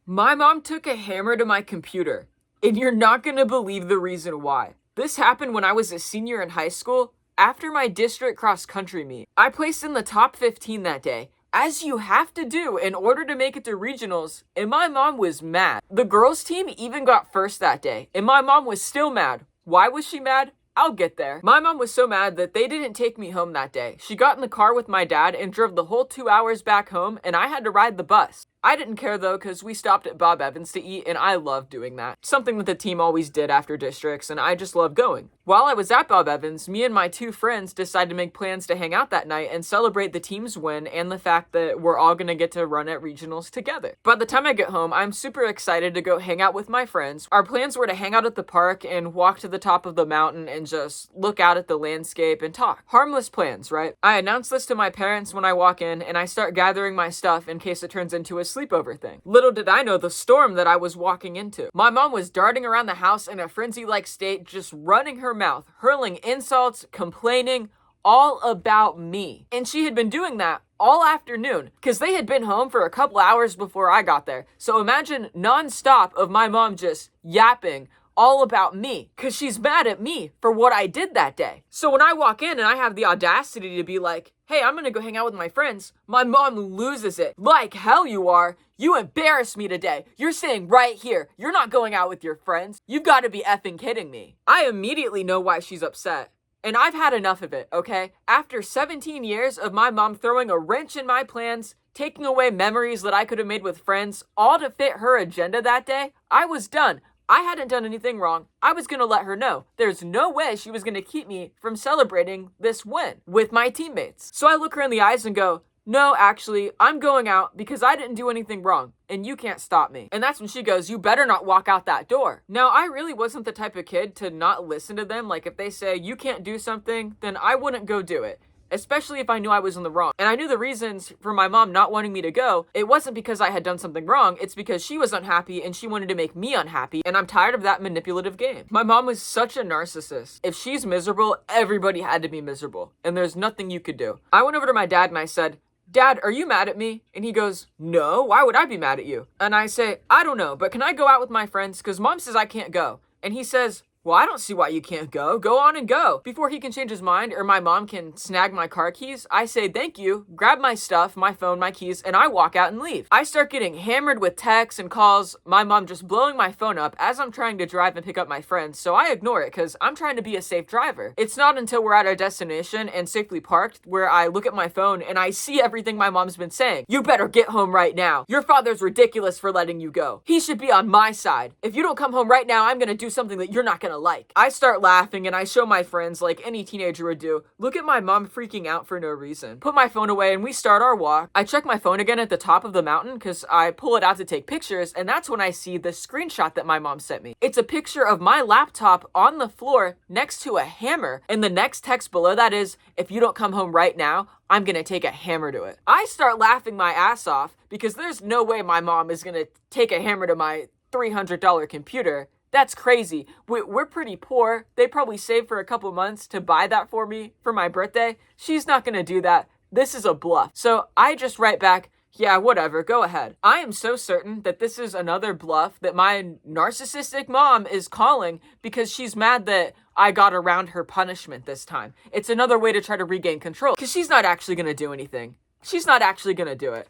My mom took a hammer to my computer, and you're not gonna believe the reason why. This happened when I was a senior in high school after my district cross-country meet. I placed in the top 15 that day, as you have to do in order to make it to regionals, and my mom was mad. The girls' team even got first that day, and my mom was still mad. Why was she mad? I'll get there. My mom was so mad that they didn't take me home that day. She got in the car with my dad and drove the whole 2 hours back home, and I had to ride the bus. I didn't care though, because we stopped at Bob Evans to eat, and I loved doing that. Something that the team always did after districts, and I just loved going. While I was at Bob Evans, me and my two friends decided to make plans to hang out that night and celebrate the team's win and the fact that we're all gonna get to run at regionals together. By the time I get home, I'm super excited to go hang out with my friends. Our plans were to hang out at the park and walk to the top of the mountain and just look out at the landscape and talk. Harmless plans, right? I announce this to my parents when I walk in, and I start gathering my stuff in case it turns into a sleepover thing. Little did I know the storm that I was walking into. My mom was darting around the house in a frenzy-like state, just running her mouth, hurling insults, complaining, all about me. And she had been doing that all afternoon, because they had been home for a couple hours before I got there. So imagine non-stop of my mom just yapping all about me, because she's mad at me for what I did that day. So when I walk in and I have the audacity to be like, hey, I'm gonna go hang out with my friends, my mom loses it. Like hell you are. You embarrassed me today. You're staying right here. You're not going out with your friends. You've got to be effing kidding me. I immediately know why she's upset. And I've had enough of it, okay? After 17 years of my mom throwing a wrench in my plans, taking away memories that I could have made with friends, all to fit her agenda that day, I was done. I hadn't done anything wrong. I was going to let her know. There's no way she was going to keep me from celebrating this win with my teammates. So I look her in the eyes and go, no, actually, I'm going out because I didn't do anything wrong, and you can't stop me. And that's when she goes, you better not walk out that door. Now, I really wasn't the type of kid to not listen to them. Like, if they say you can't do something, then I wouldn't go do it, especially if I knew I was in the wrong. And I knew the reasons for my mom not wanting me to go. It wasn't because I had done something wrong. It's because she was unhappy and she wanted to make me unhappy. And I'm tired of that manipulative game. My mom was such a narcissist. If she's miserable, everybody had to be miserable. And there's nothing you could do. I went over to my dad and I said, Dad, are you mad at me? And he goes, no, why would I be mad at you? And I say, I don't know, but can I go out with my friends? Because mom says I can't go. And he says, well, I don't see why you can't go. Go on and go. Before he can change his mind or my mom can snag my car keys, I say thank you, grab my stuff, my phone, my keys, and I walk out and leave. I start getting hammered with texts and calls, my mom just blowing my phone up as I'm trying to drive and pick up my friends, so I ignore it because I'm trying to be a safe driver. It's not until we're at our destination and safely parked where I look at my phone and I see everything my mom's been saying. You better get home right now. Your father's ridiculous for letting you go. He should be on my side. If you don't come home right now, I'm gonna do something that you're not gonna like. I start laughing and I show my friends, like any teenager would do, look at my mom freaking out for no reason. Put my phone away and we start our walk. I check my phone again at the top of the mountain because I pull it out to take pictures, and that's when I see the screenshot that my mom sent me. It's a picture of my laptop on the floor next to a hammer, and the next text below that is, if you don't come home right now, I'm gonna take a hammer to it. I start laughing my ass off because there's no way my mom is gonna take a hammer to my $300 computer. That's crazy. We're pretty poor. They probably saved for a couple months to buy that for me for my birthday. She's not gonna do that. This is a bluff. So I just write back, yeah, whatever, go ahead. I am so certain that this is another bluff that my narcissistic mom is calling because she's mad that I got around her punishment this time. It's another way to try to regain control because she's not actually gonna do anything. She's not actually gonna do it.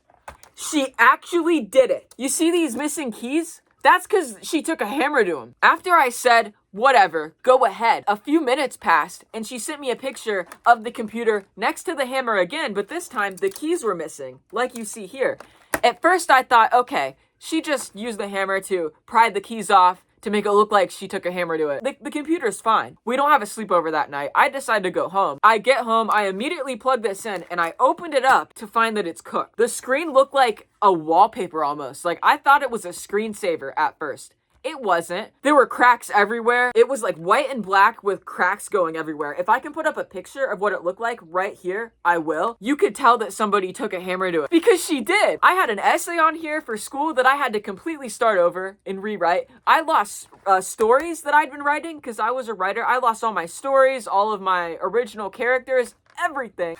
She actually did it. You see these missing keys? That's because she took a hammer to him. After I said, whatever, go ahead, a few minutes passed and she sent me a picture of the computer next to the hammer again, but this time the keys were missing, like you see here. At first I thought, okay, she just used the hammer to pry the keys off to make it look like she took a hammer to it. The computer's fine. We don't have a sleepover that night. I decide to go home. I get home, I immediately plug this in, and I opened it up to find that it's cooked. The screen looked like a wallpaper almost. Like, I thought it was a screensaver at first. It wasn't. There were cracks everywhere. It was like white and black with cracks going everywhere. If I can put up a picture of what it looked like right here, I will. You could tell that somebody took a hammer to it because she did. I had an essay on here for school that I had to completely start over and rewrite. I lost stories that I'd been writing because I was a writer. I lost all my stories, all of my original characters, everything.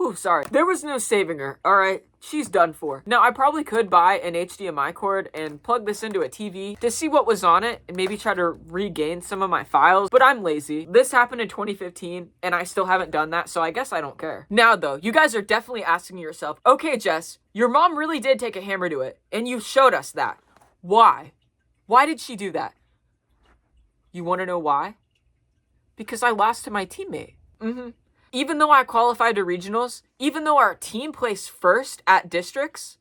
Ooh, sorry. There was no saving her, alright? She's done for. Now, I probably could buy an HDMI cord and plug this into a TV to see what was on it and maybe try to regain some of my files, but I'm lazy. This happened in 2015, and I still haven't done that, so I guess I don't care. Now, though, you guys are definitely asking yourself, okay, Jess, your mom really did take a hammer to it, and you showed us that. Why? Why did she do that? You want to know why? Because I lost to my teammate. Even though I qualified to regionals, even though our team placed first at districts,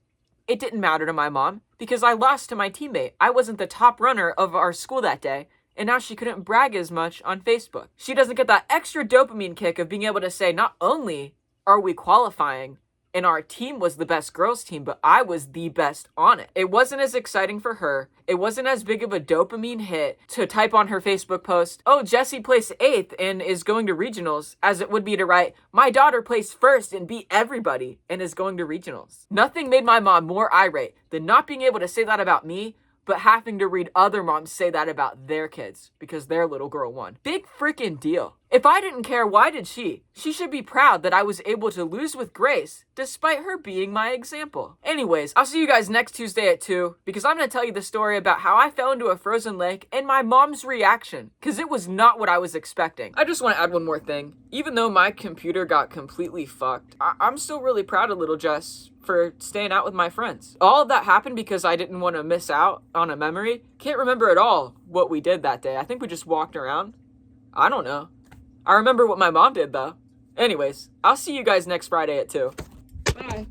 it didn't matter to my mom because I lost to my teammate. I wasn't the top runner of our school that day, and now she couldn't brag as much on Facebook. She doesn't get that extra dopamine kick of being able to say, not only are we qualifying, and our team was the best girls team, but I was the best on it. It wasn't as exciting for her. It wasn't as big of a dopamine hit to type on her Facebook post, oh, Jessie placed 8th and is going to regionals, as it would be to write, my daughter placed 1st and beat everybody and is going to regionals. Nothing made my mom more irate than not being able to say that about me, but having to read other moms say that about their kids because their little girl won. Big freaking deal. If I didn't care, why did she? She should be proud that I was able to lose with grace despite her being my example. Anyways, I'll see you guys next Tuesday at 2 because I'm going to tell you the story about how I fell into a frozen lake and my mom's reaction because it was not what I was expecting. I just want to add one more thing. Even though my computer got completely fucked, I'm still really proud of little Jess for staying out with my friends. All of that happened because I didn't want to miss out on a memory. Can't remember at all what we did that day. I think we just walked around. I don't know. I remember what my mom did though. Anyways, I'll see you guys next Friday at 2. Bye.